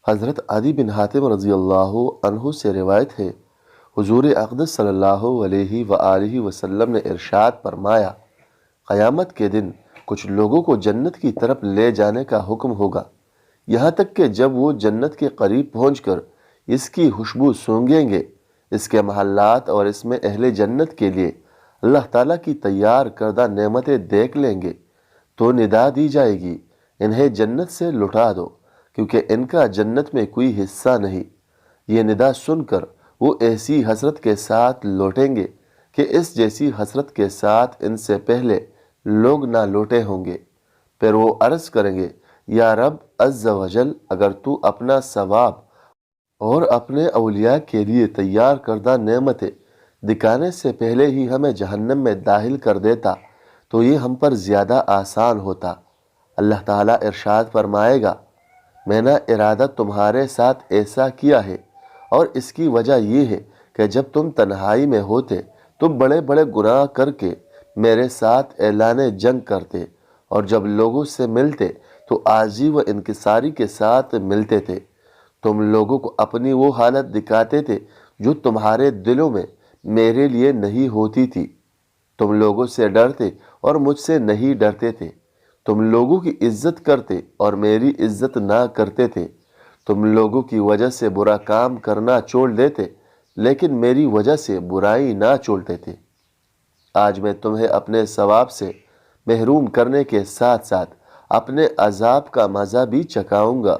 حضرت عدی بن حاتم رضی اللہ عنہ سے روایت ہے، حضور اقدس صلی اللہ علیہ وآلہ وسلم نے ارشاد فرمایا، قیامت کے دن کچھ لوگوں کو جنت کی طرف لے جانے کا حکم ہوگا، یہاں تک کہ جب وہ جنت کے قریب پہنچ کر اس کی خوشبو سونگھیں گے، اس کے محلات اور اس میں اہل جنت کے لیے اللہ تعالیٰ کی تیار کردہ نعمتیں دیکھ لیں گے تو ندا دی جائے گی، انہیں جنت سے لٹا دو کیونکہ ان کا جنت میں کوئی حصہ نہیں۔ یہ ندا سن کر وہ ایسی حسرت کے ساتھ لوٹیں گے کہ اس جیسی حسرت کے ساتھ ان سے پہلے لوگ نہ لوٹے ہوں گے۔ پھر وہ عرض کریں گے، یا رب عز و جل، اگر تو اپنا ثواب اور اپنے اولیاء کے لیے تیار کردہ نعمتیں دکھانے سے پہلے ہی ہمیں جہنم میں داخل کر دیتا تو یہ ہم پر زیادہ آسان ہوتا۔ اللہ تعالیٰ ارشاد فرمائے گا، میں نے ارادہ تمہارے ساتھ ایسا کیا ہے، اور اس کی وجہ یہ ہے کہ جب تم تنہائی میں ہوتے تو بڑے بڑے گناہ کر کے میرے ساتھ اعلان جنگ کرتے، اور جب لوگوں سے ملتے تو عاجزی و انکساری کے ساتھ ملتے تھے۔ تم لوگوں کو اپنی وہ حالت دکھاتے تھے جو تمہارے دلوں میں میرے لیے نہیں ہوتی تھی۔ تم لوگوں سے ڈرتے اور مجھ سے نہیں ڈرتے تھے۔ تم لوگوں کی عزت کرتے اور میری عزت نہ کرتے تھے۔ تم لوگوں کی وجہ سے برا کام کرنا چھوڑ دیتے لیکن میری وجہ سے برائی نہ چھوڑتے تھے۔ آج میں تمہیں اپنے ثواب سے محروم کرنے کے ساتھ ساتھ اپنے عذاب کا مزہ بھی چکھاؤں گا۔